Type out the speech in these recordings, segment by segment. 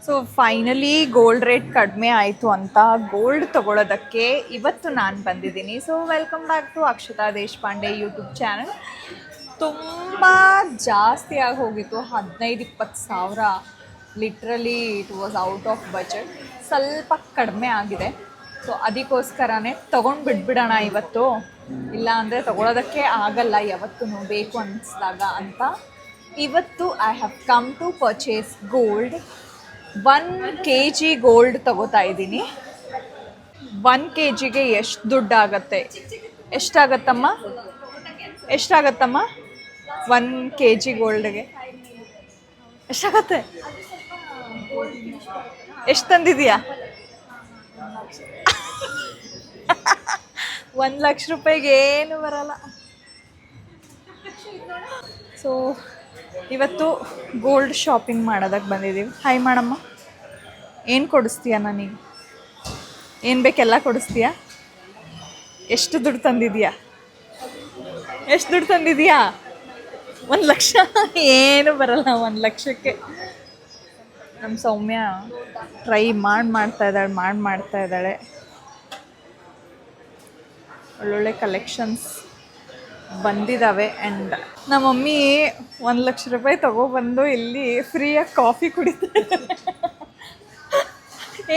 So finally gold rate ಕಡಿಮೆ ಆಯಿತು ಅಂತ ಗೋಲ್ಡ್ ತೊಗೊಳೋದಕ್ಕೆ ಇವತ್ತು ನಾನು ಬಂದಿದ್ದೀನಿ. So welcome back to Akshata Deshpande YouTube channel. ತುಂಬ ಜಾಸ್ತಿ ಆಗಿ ಹೋಗಿತ್ತು, 15-20 ಸಾವಿರ. Literally it was out of budget. ಸ್ವಲ್ಪ ಕಡಿಮೆ ಆಗಿದೆ. ಸೊ ಅದಕ್ಕೋಸ್ಕರನೇ ತೊಗೊಂಡು ಬಿಟ್ಬಿಡೋಣ ಇವತ್ತು, ಇಲ್ಲ ಅಂದರೆ ತೊಗೊಳೋದಕ್ಕೆ ಆಗಲ್ಲ ಯಾವತ್ತೂ ಬೇಕು ಅನ್ನಿಸ್ದಾಗ ಅಂತ. ಇವತ್ತು I have come to purchase gold. 1 kg gold ತಗೋತಾ ಇದ್ದೀನಿ. 1 kgಗೆ ಎಷ್ಟು ದುಡ್ಡಾಗತ್ತೆ? ಎಷ್ಟಾಗತ್ತಮ್ಮ? 1 kg ಗೋಲ್ಡ್ಗೆ ಎಷ್ಟಾಗತ್ತೆ? ಎಷ್ಟು ತಂದಿದೀಯಾ? 1 ಲಕ್ಷ ರೂಪಾಯಿಗೆ ಏನು ಬರಲ್ಲ. ಸೊ ಇವತ್ತು ಗೋಲ್ಡ್ ಶಾಪಿಂಗ್ ಮಾಡೋದಕ್ಕೆ ಬಂದಿದ್ದೀವಿ. ಹಾಯ್ ಮಾಡಮ್ಮ. ಏನು ಕೊಡಿಸ್ತೀಯ ನನಗೆ? ಏನು ಬೇಕೆಲ್ಲ ಕೊಡಿಸ್ತೀಯಾ? ಎಷ್ಟು ದುಡ್ಡು ತಂದಿದೀಯಾ? 1 ಲಕ್ಷ? ಏನು ಬರಲ್ಲ 1 ಲಕ್ಷಕ್ಕೆ. ನಮ್ಮ ಸೌಮ್ಯ ಟ್ರೈ ಮಾಡ್ತಾ ಇದ್ದಾಳೆ. ಒಳ್ಳೊಳ್ಳೆ ಕಲೆಕ್ಷನ್ಸ್ ಬಂದಿದ್ದಾವೆ. ಆ್ಯಂಡ್ ನಮ್ಮ ಮಮ್ಮಿ 1 ಲಕ್ಷ ರೂಪಾಯಿ ತೊಗೊಬಂದು ಇಲ್ಲಿ ಫ್ರೀಯಾಗಿ ಕಾಫಿ ಕುಡಿತಾರೆ.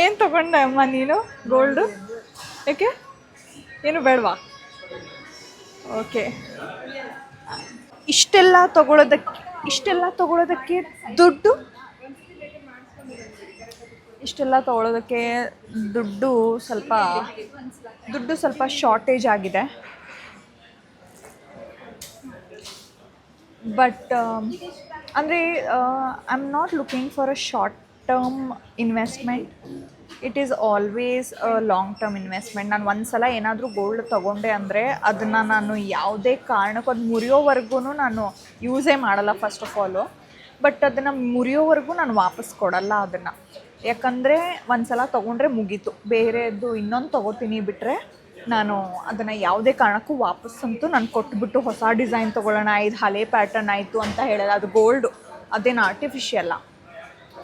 ಏನು ತೊಗೊಂಡೆ ಅಮ್ಮ ನೀನು ಗೋಲ್ಡು? ಯಾಕೆ, ಏನು ಬೇಡವಾ? ಓಕೆ. ಇಷ್ಟೆಲ್ಲ ತೊಗೊಳೋದಕ್ಕೆ ದುಡ್ಡು ಸ್ವಲ್ಪ ಶಾರ್ಟೇಜ್ ಆಗಿದೆ. ಬಟ್ ಅಂದರೆ I am not looking for a short term investment. It is always a long term investment. ನಾನು ಒಂದು ಸಲ ಏನಾದರೂ ಗೋಲ್ಡ್ ತೊಗೊಂಡೆ ಅಂದರೆ ಅದನ್ನು ನಾನು ಯಾವುದೇ ಕಾರಣಕ್ಕೂ ಅದು ಮುರಿಯೋವರೆಗೂ ನಾನು ಯೂಸೇ ಮಾಡಲ್ಲ ಫಸ್ಟ್ ಆಫ್ ಆಲು. ಬಟ್ ಅದನ್ನು ಮುರಿಯೋವರೆಗೂ ನಾನು ವಾಪಸ್ ಕೊಡಲ್ಲ ಅದನ್ನು. ಯಾಕಂದರೆ ಒಂದು ಸಲ ತೊಗೊಂಡ್ರೆ ಮುಗೀತು. ಬೇರೆದು ಇನ್ನೊಂದು ತೊಗೋತೀನಿ ಬಿಟ್ಟರೆ ನಾನು ಅದನ್ನು ಯಾವುದೇ ಕಾರಣಕ್ಕೂ ವಾಪಸ್ಸಂತೂ ನಾನು ಕೊಟ್ಬಿಟ್ಟು ಹೊಸ ಡಿಸೈನ್ ತೊಗೊಳ್ಳೋಣ, ಇದು ಹಳೆ ಪ್ಯಾಟರ್ನ್ ಆಯಿತು ಅಂತ ಹೇಳಲ್ಲ. ಅದು ಗೋಲ್ಡು, ಅದೇನು ಆರ್ಟಿಫಿಷಿಯಲ್ಲ.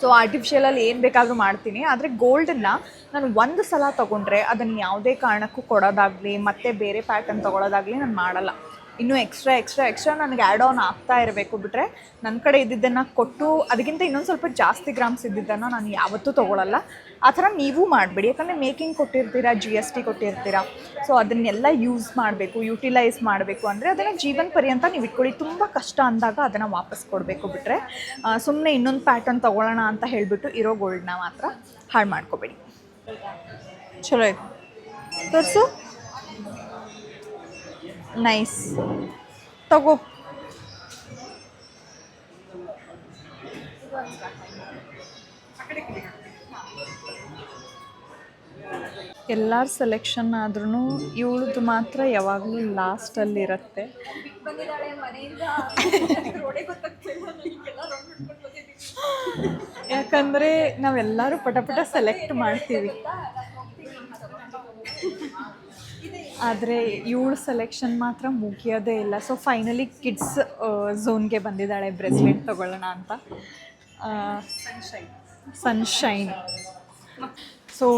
ಸೊ ಆರ್ಟಿಫಿಷಿಯಲಲ್ಲಿ ಏನು ಬೇಕಾದರೂ ಮಾಡ್ತೀನಿ. ಆದರೆ ಗೋಲ್ಡನ್ನು ನಾನು ಒಂದು ಸಲ ತೊಗೊಂಡ್ರೆ ಅದನ್ನು ಯಾವುದೇ ಕಾರಣಕ್ಕೂ ಕೊಡೋದಾಗಲಿ ಮತ್ತು ಬೇರೆ ಪ್ಯಾಟರ್ನ್ ತೊಗೊಳೋದಾಗಲಿ ನಾನು ಮಾಡಲ್ಲ. ಇನ್ನೂ ಎಕ್ಸ್ಟ್ರಾ ನನಗೆ ಆ್ಯಡ್ ಆನ್ ಆಗ್ತಾ ಇರಬೇಕು ಬಿಟ್ಟರೆ ನನ್ನ ಕಡೆ ಇದ್ದಿದ್ದನ್ನು ಕೊಟ್ಟು ಅದಕ್ಕಿಂತ ಇನ್ನೊಂದು ಸ್ವಲ್ಪ ಜಾಸ್ತಿ ಗ್ರಾಮ್ಸ್ ಇದ್ದಿದ್ದನ್ನು ನಾನು ಯಾವತ್ತೂ ತೊಗೊಳಲ್ಲ. ಆ ಥರ ನೀವು ಮಾಡಬೇಡಿ. ಯಾಕಂದರೆ ಮೇಕಿಂಗ್ ಕೊಟ್ಟಿರ್ತೀರಾ, GST ಕೊಟ್ಟಿರ್ತೀರಾ. ಸೊ ಅದನ್ನೆಲ್ಲ ಯೂಟಿಲೈಸ್ ಮಾಡಬೇಕು ಅಂದರೆ ಅದನ್ನು ಜೀವನ ಪರ್ಯಂತ ನೀವು ಇಟ್ಕೊಳ್ಳಿ. ತುಂಬ ಕಷ್ಟ ಅಂದಾಗ ಅದನ್ನು ವಾಪಸ್ ಕೊಡಬೇಕು ಬಿಟ್ಟರೆ ಸುಮ್ಮನೆ ಇನ್ನೊಂದು ಪ್ಯಾಟರ್ನ್ ತೊಗೊಳ್ಳೋಣ ಅಂತ ಹೇಳಿಬಿಟ್ಟು ಇರೋ ಗೋಲ್ಡನ್ನ ಮಾತ್ರ ಹಾಳು ಮಾಡ್ಕೋಬೇಡಿ. ಚಲೋ ಇದೆ, ತೋರಿಸು. ನೈಸ್, ತಗೋ. ಎಲ್ಲರ ಸೆಲೆಕ್ಷನ್ ಆದ್ರೂ ಇವಳದು ಮಾತ್ರ ಯಾವಾಗಲೂ ಲಾಸ್ಟಲ್ಲಿರುತ್ತೆ. ಯಾಕಂದರೆ ನಾವೆಲ್ಲರೂ ಪಟ ಸೆಲೆಕ್ಟ್ ಮಾಡ್ತೀವಿ, ಆದರೆ ಇವಳು ಸೆಲೆಕ್ಷನ್ ಮಾತ್ರ ಮುಗಿಯೋದೇ ಇಲ್ಲ. ಸೊ ಫೈನಲಿ ಕಿಡ್ಸ್ ಝೋನ್ಗೆ ಬಂದಿದ್ದಾಳೆ ಬ್ರೆಸ್ಲೆಟ್ ತೊಗೊಳ್ಳೋಣ ಅಂತ. ಸನ್ಶೈನ್. ಸೊ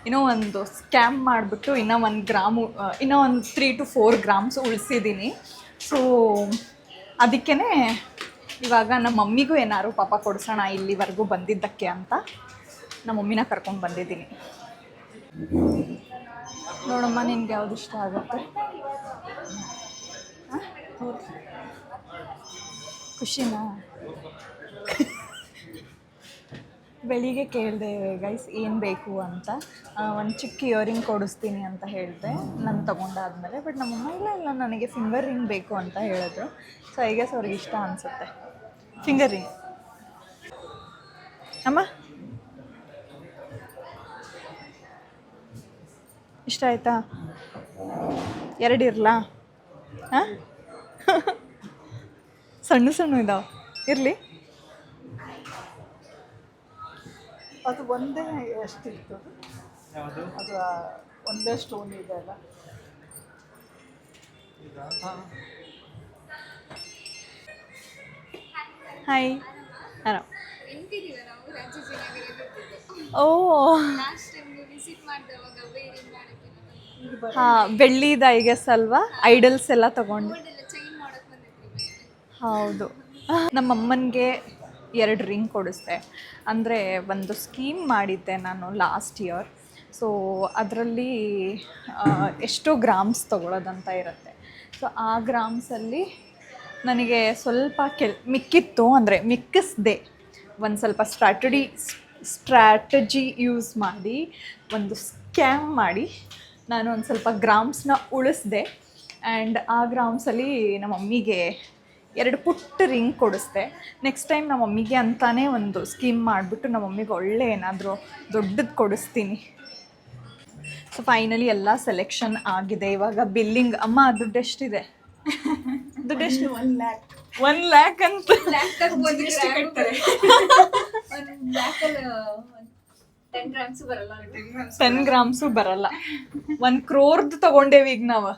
ಇನ್ನೂ ಒಂದು ಸ್ಕ್ಯಾಮ್ ಮಾಡಿಬಿಟ್ಟು ಇನ್ನೂ 1 ಗ್ರಾಮು, ಇನ್ನೂ ಒಂದು 3 to 4 ಗ್ರಾಮ್ಸ್ ಉಳಿಸಿದ್ದೀನಿ. ಸೊ ಅದಕ್ಕೇ ಇವಾಗ ನಮ್ಮ ಮಮ್ಮಿಗೂ ಏನಾದ್ರು ಪಾಪ ಕೊಡಿಸೋಣ ಇಲ್ಲಿವರೆಗೂ ಬಂದಿದ್ದಕ್ಕೆ ಅಂತ ನಮ್ಮ ಮಮ್ಮಿನ ಕರ್ಕೊಂಡು ಬಂದಿದ್ದೀನಿ. ನೋಡಮ್ಮ, ನಿನ್ಗೆ ಯಾವ್ದು ಇಷ್ಟ ಆಗುತ್ತೆ? ಖುಷಿನಾ? ಬೆಳಿಗ್ಗೆ ಕೇಳಿದೆ ಗೈಸ್ ಏನು ಬೇಕು ಅಂತ. ಒಂದು ಚಿಕ್ಕ ಇಯರಿಂಗ್ ಕೊಡಿಸ್ತೀನಿ ಅಂತ ಹೇಳಿದೆ ನಾನು ತೊಗೊಂಡಾದ್ಮೇಲೆ. ಬಟ್ ನಮ್ಮಮ್ಮ ಇಲ್ಲ ನನಗೆ ಫಿಂಗರ್ ರಿಂಗ್ ಬೇಕು ಅಂತ ಹೇಳಿದ್ರು. ಸೊ ಐ ಗೆಸ್ ಅವ್ರಿಗೆ ಇಷ್ಟ ಅನಿಸುತ್ತೆ ಫಿಂಗರ್ ರಿಂಗ್. ಅಮ್ಮ ಇಷ್ಟ ಆಯಿತಾ? 2 ಇರಲಾ? ಹಾಂ, ಸಣ್ಣ ಇದ್ದಾವೆ, ಇರಲಿ. ಅದು ಒಂದೇ ಎಷ್ಟಿತ್ತು? ಅದು ಒಂದೇ ಸ್ಟೋನ್ ಇದೆ ಅಲ್ಲ. ಹಾಯ್, ಆರಾಮ್. ಓ ಹಾಂ, ಬೆಳ್ಳಿದ ಐ ಗೆಸ್ ಅಲ್ವಾ, ಐಡಲ್ಸ್ ಎಲ್ಲ ತಗೊಂಡು. ಹೌದು. ನಮ್ಮಮ್ಮನಿಗೆ 2 ರಿಂಗ್ ಕೊಡಿಸ್ದೆ. ಅಂದರೆ ಒಂದು ಸ್ಕೀಮ್ ಮಾಡಿದ್ದೆ ನಾನು ಲಾಸ್ಟ್ ಇಯರ್. ಸೊ ಅದರಲ್ಲಿ ಎಷ್ಟೋ ಗ್ರಾಮ್ಸ್ ತೊಗೊಳೋದಂತ ಇರುತ್ತೆ. ಸೊ ಆ ಗ್ರಾಮ್ಸಲ್ಲಿ ನನಗೆ ಸ್ವಲ್ಪ ಮಿಕ್ಕಿತ್ತು, ಅಂದರೆ ಮಿಕ್ಕಿಸ್ದೆ. ಒಂದು ಸ್ವಲ್ಪ ಸ್ಟ್ರಾಟಜಿ ಯೂಸ್ ಮಾಡಿ, ಒಂದು ಸ್ಕ್ಯಾಮ್ ಮಾಡಿ ನಾನು ಒಂದು ಸ್ವಲ್ಪ ಗ್ರಾಮ್ಸ್ನ ಉಳಿಸ್ದೆ. ಆ್ಯಂಡ್ ಆ ಗ್ರಾಮ್ಸಲ್ಲಿ ನಮ್ಮ ಮಮ್ಮಿಗೆ 2 ಪುಟ್ಟ ರಿಂಗ್ ಕೊಡಿಸ್ದೆ. ನೆಕ್ಸ್ಟ್ ಟೈಮ್ ನಮ್ಮ ಮಮ್ಮಿಗೆ ಅಂತಾನೆ ಒಂದು ಸ್ಕೀಮ್ ಮಾಡಿಬಿಟ್ಟು ನಮ್ಮ ಮಮ್ಮಿಗೆ ಒಳ್ಳೆ ಏನಾದರೂ ದೊಡ್ಡದು ಕೊಡಿಸ್ತೀನಿ. ಸೊ ಫೈನಲಿ ಎಲ್ಲ ಸೆಲೆಕ್ಷನ್ ಆಗಿದೆ. ಇವಾಗ ಬಿಲ್ಲಿಂಗ್. ಅಮ್ಮ ದುಡ್ಡೆಷ್ಟಿದೆ? ದುಡ್ಡೆಷ್ಟು? 1 ಲ್ಯಾಕ್ ಅಂತ. 10 ಗ್ರಾಮ್ಸು ಬರಲ್ಲ. 1 ಕ್ರೋರ್ದು ತಗೊಂಡೇವಿ ಈಗ ನಾವು.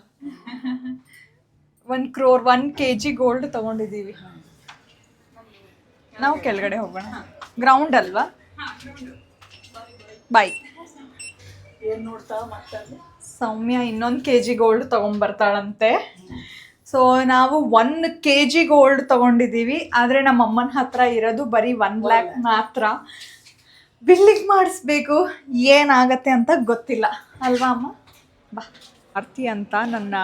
1 ಕ್ರೋರ್ 1 kg ಗೋಲ್ಡ್ ತಗೊಂಡಿದ್ದೀವಿ ನಾವು. ಕೆಳಗಡೆ ಹೋಗೋಣ. ಗ್ರೌಂಡ್ ಅಲ್ವಾ? ಬಾಯ್. ಸೌಮ್ಯ ಇನ್ನೊಂದು kg ಗೋಲ್ಡ್ ತೊಗೊಂಬರ್ತಾಳಂತೆ. ಸೊ ನಾವು 1 kg ಗೋಲ್ಡ್ ತೊಗೊಂಡಿದ್ದೀವಿ. ಆದರೆ ನಮ್ಮ ಅಮ್ಮನ ಹತ್ರ ಇರೋದು ಬರೀ 1 ಲ್ಯಾಕ್ ಮಾತ್ರ. ಬಿಲ್ಲಿಂಗ್ ಮಾಡಿಸ್ಬೇಕು, ಏನಾಗತ್ತೆ ಅಂತ ಗೊತ್ತಿಲ್ಲ ಅಲ್ವಾ ಅಮ್ಮ? ಬಾ. ಆರ್ತಿ ಅಂತ ನನ್ನ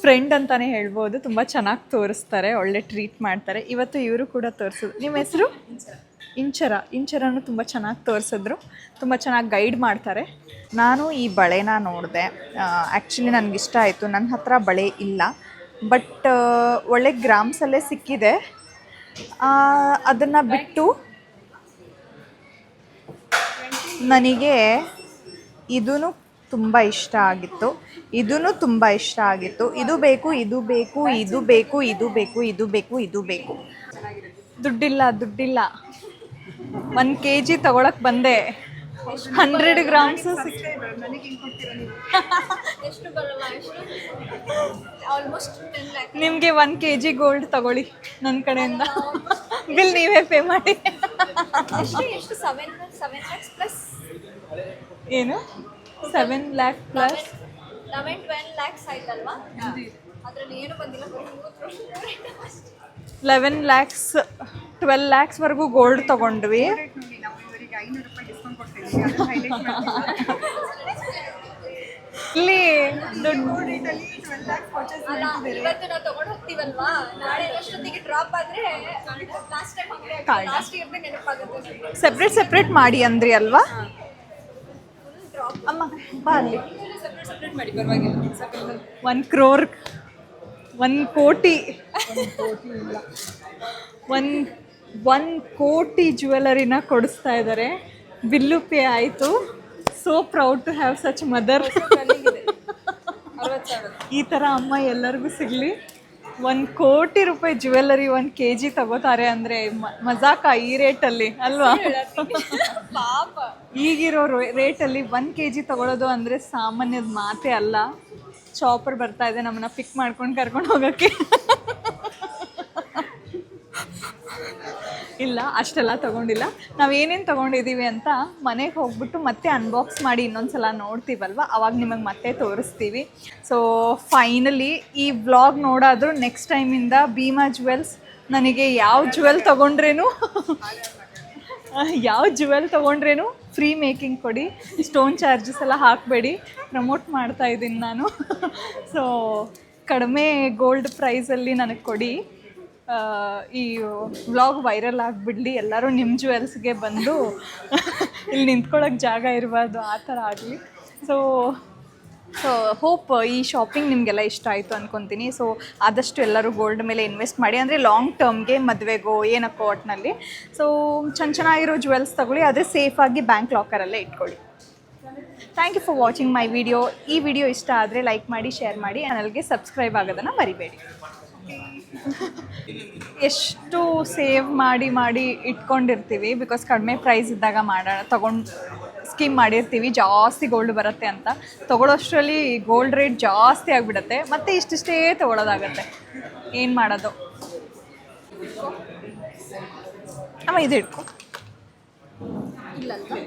ಫ್ರೆಂಡ್ ಅಂತಲೇ ಹೇಳ್ಬೋದು. ತುಂಬ ಚೆನ್ನಾಗಿ ತೋರಿಸ್ತಾರೆ, ಒಳ್ಳೆ ಟ್ರೀಟ್ ಮಾಡ್ತಾರೆ. ಇವತ್ತು ಇವರು ಕೂಡ ತೋರಿಸಿದ್ರು. ನಿಮ್ಮ ಹೆಸರು? ಇಂಚರನು ತುಂಬ ಚೆನ್ನಾಗಿ ತೋರಿಸಿದ್ರು, ತುಂಬ ಚೆನ್ನಾಗಿ ಗೈಡ್ ಮಾಡ್ತಾರೆ. ನಾನು ಈ ಬಳೆನ ನೋಡಿದೆ. ಆ್ಯಕ್ಚುಲಿ ನನಗಿಷ್ಟ ಆಯಿತು. ನನ್ನ ಹತ್ರ ಬಳೆ ಇಲ್ಲ, ಬಟ್ ಒಳ್ಳೆ ಗ್ರಾಮ್ಸಲ್ಲೇ ಸಿಕ್ಕಿದೆ. ಅದನ್ನು ಬಿಟ್ಟು ನನಗೆ ಇದೂ ತುಂಬ ಇಷ್ಟ ಆಗಿತ್ತು, ಇದೂ ತುಂಬ ಇಷ್ಟ ಆಗಿತ್ತು. ಇದು ಬೇಕು, ಇದು ಬೇಕು, ಇದು ಬೇಕು, ಇದು ಬೇಕು, ಇದು ಬೇಕು, ಇದು ಬೇಕು. ದುಡ್ಡಿಲ್ಲ 1 kg ತಗೊಳಕ್ಕೆ ಬಂದೆ. 100 ಗ್ರಾಮ್ಸು ನಿಮಗೆ 1 kg ಗೋಲ್ಡ್ ತಗೊಳ್ಳಿ ನನ್ನ ಕಡೆಯಿಂದ. ಬಿಲ್ ನೀವೇ ಪೇ ಮಾಡಿ. ಏನು 7 ಲ್ಯಾಕ್ ಪ್ಲಸ್ 11 lakhs ಆಯ್ತಲ್ವಾ? ಅದರಲ್ಲಿ ಏನು ಬಂದಿಲ್ಲ. 11 ಲ್ಯಾಕ್ಸ್ 12 ಲ್ಯಾಕ್ಸ್ವರೆಗೂ ಗೋಲ್ಡ್ ತೊಗೊಂಡ್ವಿ. ಇಲ್ಲಿ ಇವತ್ತು ನಾವು ತಗೊಂಡು ಹೋಗ್ತೀವಲ್ವಾ, ನಾಳೆ ಅಷ್ಟೊತ್ತಿಗೆ ಡ್ರಾಪ್ ಆದ್ರೆ ಲಾಸ್ಟ್ ಇಯರ್ ನೆನಪಾಗುತ್ತೆ. ಸೆಪ್ರೇಟ್ ಮಾಡಿ ಅಂದ್ರಿ ಅಲ್ವಾ ಅಮ್ಮ? ಬಾ ಅಲ್ಲಿ. ಸೆಪ್ರೇಟ್ ಮಾಡಿ, ಪರವಾಗಿಲ್ಲ. 1 ಕ್ರೋರ್ 1 ಕೋಟಿ 1 ಕೋಟಿ ಜ್ಯುವೆಲರಿನ ಕೊಡಿಸ್ತಾ ಇದ್ದಾರೆ. ಬಿಲ್ಲು ಪೇ ಆಯಿತು. So proud to have such mother. ಈ ಥರ ಅಮ್ಮ ಎಲ್ಲರಿಗೂ ಸಿಗಲಿ. 1 ಕೋಟಿ ರೂಪಾಯಿ ಜ್ಯುವೆಲರಿ 1 kg ತಗೋತಾರೆ ಅಂದರೆ ಮಜಾಕ ಈ ರೇಟಲ್ಲಿ ಅಲ್ವಾ? ಪಾಪ ಈಗಿರೋ ರೇಟಲ್ಲಿ 1 kg ತಗೊಳ್ಳೋದು ಅಂದರೆ ಸಾಮಾನ್ಯದ ಮಾತೇ ಅಲ್ಲ. ಚಾಪರ್ ಬರ್ತಾ ಇದೆ ನಮ್ಮನ್ನ ಪಿಕ್ ಮಾಡ್ಕೊಂಡು ಕರ್ಕೊಂಡು ಹೋಗೋಕ್ಕೆ. ಇಲ್ಲ, ಅಷ್ಟೆಲ್ಲ ತೊಗೊಂಡಿಲ್ಲ. ನಾವು ಏನೇನು ತೊಗೊಂಡಿದ್ದೀವಿ ಅಂತ ಮನೆಗೆ ಹೋಗ್ಬಿಟ್ಟು ಮತ್ತೆ ಅನ್ಬಾಕ್ಸ್ ಮಾಡಿ ಇನ್ನೊಂದು ಸಲ ನೋಡ್ತೀವಲ್ವ, ಅವಾಗ ನಿಮಗೆ ಮತ್ತೆ ತೋರಿಸ್ತೀವಿ. ಸೊ ಫೈನಲಿ ಈ ವ್ಲಾಗ್ ನೋಡಾದರೂ ನೆಕ್ಸ್ಟ್ ಟೈಮಿಂದ ಭೀಮಾ ಜ್ಯುವೆಲ್ಸ್ ನನಗೆ ಯಾವ ಜ್ಯುವೆಲ್ ತೊಗೊಂಡ್ರೇನು ಫ್ರೀ ಮೇಕಿಂಗ್ ಕೊಡಿ. ಸ್ಟೋನ್ ಚಾರ್ಜಸ್ ಎಲ್ಲ ಹಾಕಬೇಡಿ. ಪ್ರಮೋಟ್ ಮಾಡ್ತಾ ಇದ್ದೀನಿ ನಾನು. ಸೊ ಕಡಿಮೆ ಗೋಲ್ಡ್ ಪ್ರೈಸಲ್ಲಿ ನನಗೆ ಕೊಡಿ. ಈ ವ್ಲಾಗ್ ವೈರಲ್ ಆಗಿಬಿಡಲಿ, ಎಲ್ಲರೂ ನಿಮ್ಮ ಜ್ಯುವೆಲ್ಸ್ಗೆ ಬಂದು ಇಲ್ಲಿ ನಿಂತ್ಕೊಳ್ಳೋಕೆ ಜಾಗ ಇರಬಾರ್ದು, ಆ ಥರ ಆಗಲಿ. ಸೊ ಹೋಪ್ ಈ ಶಾಪಿಂಗ್ ನಿಮಗೆಲ್ಲ ಇಷ್ಟ ಆಯಿತು ಅಂದ್ಕೊತೀನಿ. ಸೊ ಆದಷ್ಟು ಎಲ್ಲರೂ ಗೋಲ್ಡ್ ಮೇಲೆ ಇನ್ವೆಸ್ಟ್ ಮಾಡಿ, ಅಂದರೆ ಲಾಂಗ್ ಟರ್ಮ್ಗೆ, ಮದುವೆಗೋ ಏನಕ್ಕೋ ಒಟ್ಟಿನಲ್ಲಿ. ಸೊ ಚೆನ್ನಾಗಿರೋ ಜ್ಯುವೆಲ್ಸ್ ತಗೊಳ್ಳಿ, ಅದೇ ಸೇಫಾಗಿ ಬ್ಯಾಂಕ್ ಲಾಕರಲ್ಲೇ ಇಟ್ಕೊಳ್ಳಿ. Thank you for watching my video. ಈ ವಿಡಿಯೋ ಇಷ್ಟ ಆದರೆ ಲೈಕ್ ಮಾಡಿ, ಶೇರ್ ಮಾಡಿ, ಚಾನಲ್ಗೆ ಸಬ್ಸ್ಕ್ರೈಬ್ ಆಗೋದನ್ನು ಮರಿಬೇಡಿ. ಎಷ್ಟು ಸೇವ್ ಮಾಡಿ ಇಟ್ಕೊಂಡಿರ್ತೀವಿ, ಬಿಕಾಸ್ ಕಡಿಮೆ ಪ್ರೈಸ್ ಇದ್ದಾಗ ಸ್ಕೀಮ್ ಮಾಡಿರ್ತೀವಿ, ಜಾಸ್ತಿ ಗೋಲ್ಡ್ ಬರುತ್ತೆ ಅಂತ. ತೊಗೊಳ್ಳೋಷ್ಟರಲ್ಲಿ ಗೋಲ್ಡ್ ರೇಟ್ ಜಾಸ್ತಿ ಆಗಿಬಿಡುತ್ತೆ, ಮತ್ತು ಇಷ್ಟಿಷ್ಟೇ ತೊಗೊಳೋದಾಗತ್ತೆ. ಏನು ಮಾಡೋದು? ಅಮ್ಮ ಇದು ಇಟ್ಕೊ. ಬಂದಿಲ್ಲ ಅಲ್ವಾ?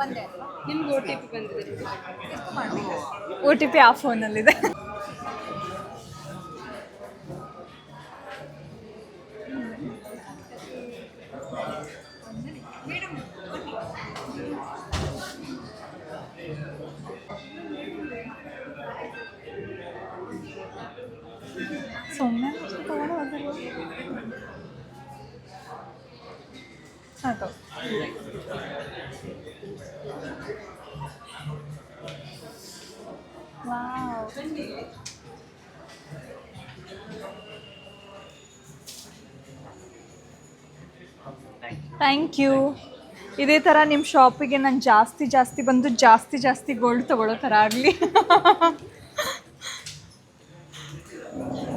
ಬಂದೆ ಅಲ್ವಾ? ನಿಮ್ಗೆ ಒ ಟಿ ಪಿ ಬಂದಿದೆ. ಎಷ್ಟು ಮಾಡಬೇಕು? ಒ ಟಿ ಪಿ ಆ ಫೋನಲ್ಲಿದೆ. ಸುಮ್ಮನೆ ತಗೊಂಡು ಹೋಗಿಲ್ಲ. ಸಾಕು. ವಾವ್. Thank you. ಇದೇ ಥರ ನಿಮ್ಮ ಶಾಪಿಗೆ ನಾನು ಜಾಸ್ತಿ ಬಂದು ಜಾಸ್ತಿ ಗೋಲ್ಡ್ ತೊಗೊಳ್ಳೋ ಥರ ಆಗಲಿ.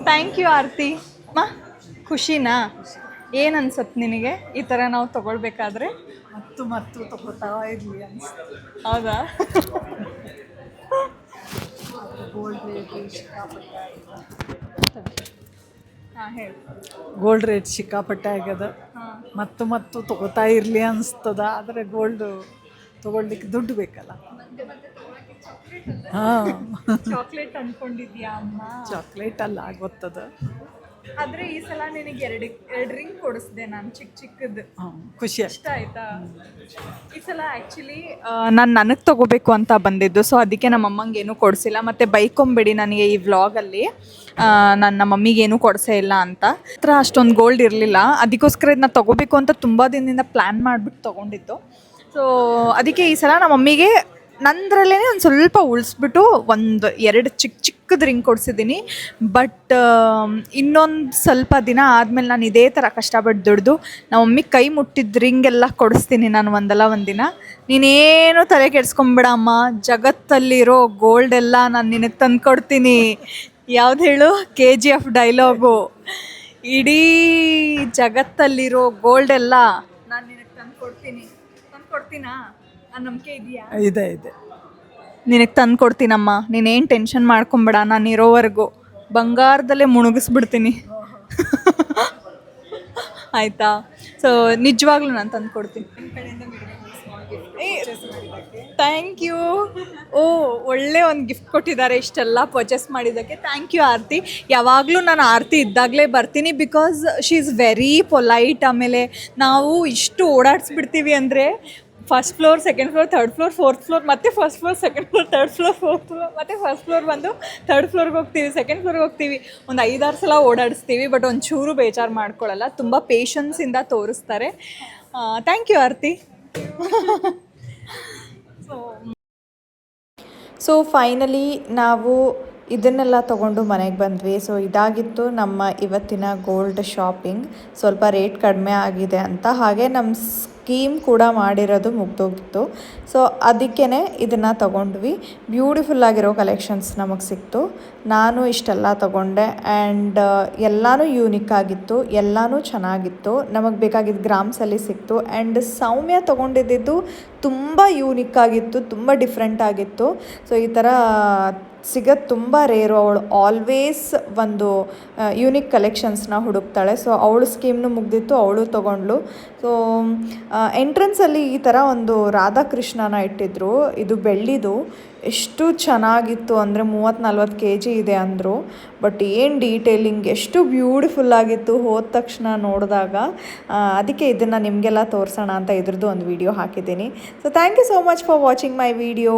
ಥ್ಯಾಂಕ್ ಯು ಆರತಿ. ಖುಷಿನಾ? ಏನು ಅನ್ಸತ್ತೆ ನಿನಗೆ ಈ ಥರ ನಾವು ತೊಗೊಳ್ಬೇಕಾದ್ರೆ? ಮತ್ತು ತಗೋತಾ ಇರಲಿ ಅನಿಸ್ತು. ಹೌದಾ? ಗೋಲ್ಡ್ ರೇಟ್ ಸಿಕ್ಕಾಪಟ್ಟೆ ಹಾಂ ಹೇಳಿ. ಗೋಲ್ಡ್ ರೇಟ್ ಸಿಕ್ಕಾಪಟ್ಟೆ ಆಗ್ಯದ. ಹಾಂ ಮತ್ತು ತಗೋತಾ ಇರಲಿ ಅನಿಸ್ತದ. ಆದರೆ ಗೋಲ್ಡು ತೊಗೊಳ್ಲಿಕ್ಕೆ ದುಡ್ಡು ಬೇಕಲ್ಲ. ಹಾಂ, ಚಾಕ್ಲೇಟ್ ಅಂದ್ಕೊಂಡಿದ್ಯಾ ಅಮ್ಮ? ಚಾಕ್ಲೇಟ್ ಅಲ್ಲ ಗೊತ್ತದ. ಆದರೆ ಈ ಸಲ ನಿನಗೆ ಎರಡು ರಿಂಗ್ ಕೊಡಿಸ್ದೆ ನಾನು, ಚಿಕ್ಕದು. ಖುಷಿ ಇಷ್ಟ ಆಯ್ತಾ? ಈ ಸಲ ಆ್ಯಕ್ಚುಲಿ ನಾನು ನನಗೆ ತೊಗೋಬೇಕು ಅಂತ ಬಂದಿದ್ದು, ಸೊ ಅದಕ್ಕೆ ನಮ್ಮ ಅಮ್ಮಂಗೆ ಏನೂ ಕೊಡಿಸಿಲ್ಲ. ಮತ್ತು ಬೈಕೊಂಬೇಡಿ ನನಗೆ ಈ ವ್ಲಾಗಲ್ಲಿ ನನ್ನ ಮಮ್ಮಿಗೇನೂ ಕೊಡಿಸೇ ಇಲ್ಲ ಅಂತ. ಹತ್ರ ಅಷ್ಟೊಂದು ಗೋಲ್ಡ್ ಇರಲಿಲ್ಲ, ಅದಕ್ಕೋಸ್ಕರ ಇದನ್ನ ತೊಗೋಬೇಕು ಅಂತ ತುಂಬ ದಿನದಿಂದ ಪ್ಲ್ಯಾನ್ ಮಾಡಿಬಿಟ್ಟು ತೊಗೊಂಡಿದ್ದು. ಸೊ ಅದಕ್ಕೆ ಈ ಸಲ ನಮ್ಮ ಮಮ್ಮಿಗೆ ನಂದರಲ್ಲೇ ಒಂದು ಸ್ವಲ್ಪ ಉಳಿಸ್ಬಿಟ್ಟು ಎರಡು ಚಿಕ್ಕದು ರಿಂಗ್ ಕೊಡಿಸಿದ್ದೀನಿ. ಬಟ್ ಇನ್ನೊಂದು ಸ್ವಲ್ಪ ದಿನ ಆದಮೇಲೆ ನಾನು ಇದೇ ಥರ ಕಷ್ಟಪಟ್ಟು ದುಡ್ದು ನಮ್ಮ ಮಮ್ಮಿಗೆ ಕೈ ಮುಟ್ಟಿದ ರಿಂಗ್ ಎಲ್ಲ ಕೊಡಿಸ್ತೀನಿ ನಾನು ಒಂದಿನ. ನೀನೇನು ತಲೆ ಕೆಡ್ಸ್ಕೊಂಬಿಡ ಅಮ್ಮ, ಜಗತ್ತಲ್ಲಿರೋ ಗೋಲ್ಡ್ ಎಲ್ಲ ನಾನು ನಿನಗೆ ತಂದು ಕೊಡ್ತೀನಿ. ಯಾವ್ದು ಹೇಳು? KGF dialogue. ಇಡೀ ಜಗತ್ತಲ್ಲಿರೋ ಗೋಲ್ಡ್ ಎಲ್ಲ ನಾನು ನಿನಗೆ ತಂದು ಕೊಡ್ತೀನಾ? ಆ ನಂಬಿಕೆ ಇದೆಯಾ? ಇದೆ. ನಿನಗೆ ತಂದು ಕೊಡ್ತೀನಮ್ಮ, ನೀನೇನು ಟೆನ್ಷನ್ ಮಾಡ್ಕೊಂಬೇಡ. ನಾನು ಇರೋವರೆಗೂ ಬಂಗಾರದಲ್ಲೇ ಮುಳುಗಿಸ್ಬಿಡ್ತೀನಿ. ಆಯಿತಾ? ಸೊ ನಿಜವಾಗ್ಲೂ ನಾನು ತಂದು ಕೊಡ್ತೀನಿ. Thank you. ಒಳ್ಳೆ ಒಂದು ಗಿಫ್ಟ್ ಕೊಟ್ಟಿದ್ದಾರೆ ಇಷ್ಟೆಲ್ಲ ಪರ್ಚೇಸ್ ಮಾಡಿದ್ದಕ್ಕೆ. Thank you Aarti. ಯಾವಾಗಲೂ ನಾನು ಆರತಿ ಇದ್ದಾಗಲೇ ಬರ್ತೀನಿ, because she is very polite. ಆಮೇಲೆ ನಾವು ಇಷ್ಟು ಓಡಾಡಿಸ್ಬಿಡ್ತೀವಿ ಅಂದರೆ first floor, second floor, third floor, fourth floor, ಮತ್ತು first floor, second floor, third floor, fourth floor, ಮತ್ತು ಫಸ್ಟ್ ಫ್ಲೋರ್ ಬಂದು ಥರ್ಡ್ ಫ್ಲೋರ್ಗೆ ಹೋಗ್ತೀವಿ, ಸೆಕೆಂಡ್ ಫ್ಲೋರ್ಗೆ ಹೋಗ್ತೀವಿ. ಒಂದು 5-6 ಸಲ ಓಡಾಡಿಸ್ತೀವಿ. ಬಟ್ ಒಂಚೂರು ಬೇಜಾರು ಮಾಡ್ಕೊಳ್ಳಲ್ಲ, ತುಂಬ ಪೇಷನ್ಸಿಂದ ತೋರಿಸ್ತಾರೆ. Thank you Aarti. So finally ನಾವು ಇದನ್ನೆಲ್ಲ ತೊಗೊಂಡು ಮನೆಗೆ ಬಂದ್ವಿ. ಸೊ ಇದಾಗಿತ್ತು ನಮ್ಮ ಇವತ್ತಿನ ಗೋಲ್ಡ್ ಶಾಪಿಂಗ್. ಸ್ವಲ್ಪ ರೇಟ್ ಕಡಿಮೆ ಆಗಿದೆ ಅಂತ, ಹಾಗೆ ನಮ್ಮ ಸ್ಕೀಮ್ ಕೂಡ ಮಾಡಿರೋದು ಮುಗ್ದೋಗಿತ್ತು. ಸೊ ಅದಕ್ಕೇ ಇದನ್ನು ತೊಗೊಂಡ್ವಿ. ಬ್ಯೂಟಿಫುಲ್ಲಾಗಿರೋ ಕಲೆಕ್ಷನ್ಸ್ ನಮಗೆ ಸಿಕ್ತು. ನಾನು ಇಷ್ಟೆಲ್ಲ ತೊಗೊಂಡೆ ಆ್ಯಂಡ್ ಎಲ್ಲನೂ ಯೂನಿಕ್ ಆಗಿತ್ತು, ಎಲ್ಲನೂ ಚೆನ್ನಾಗಿತ್ತು. ನಮಗೆ ಬೇಕಾಗಿದ್ದು ಗ್ರಾಮ್ಸಲ್ಲಿ ಸಿಕ್ತು. ಆ್ಯಂಡ್ ಸೌಮ್ಯ ತೊಗೊಂಡಿದ್ದು ತುಂಬ ಯೂನಿಕ್ ಆಗಿತ್ತು, ತುಂಬ ಡಿಫ್ರೆಂಟ್ ಆಗಿತ್ತು. ಸೊ ಈ ಥರ ಸಿಗೋದು ತುಂಬ ರೇರು. ಅವಳು ಆಲ್ವೇಸ್ ಒಂದು ಯೂನಿಕ್ ಕಲೆಕ್ಷನ್ಸ್ನ ಹುಡುಕ್ತಾಳೆ. ಸೊ ಅವಳು ಸ್ಕೀಮ್ನು ಮುಗ್ದಿತ್ತು, ಅವಳು ತೊಗೊಂಡ್ಳು. ಸೊ ಎಂಟ್ರೆನ್ಸಲ್ಲಿ ಈ ಥರ ಒಂದು ರಾಧಾಕೃಷ್ಣನ ಇಟ್ಟಿದ್ರು. ಇದು ಬೆಳ್ಳಿದು. ಎಷ್ಟು ಚೆನ್ನಾಗಿತ್ತು ಅಂದರೆ 30-40 kg ಇದೆ ಅಂದರು. ಬಟ್ ಏನು ಡೀಟೇಲಿಂಗ್, ಎಷ್ಟು ಬ್ಯೂಟಿಫುಲ್ಲಾಗಿತ್ತು ಹೋದ ತಕ್ಷಣ ನೋಡಿದಾಗ. ಅದಕ್ಕೆ ಇದನ್ನು ನಿಮಗೆಲ್ಲ ತೋರಿಸೋಣ ಅಂತ ಇದ್ರದ್ದು ಒಂದು ವಿಡಿಯೋ ಹಾಕಿದ್ದೀನಿ. So thank you so much for watching my video.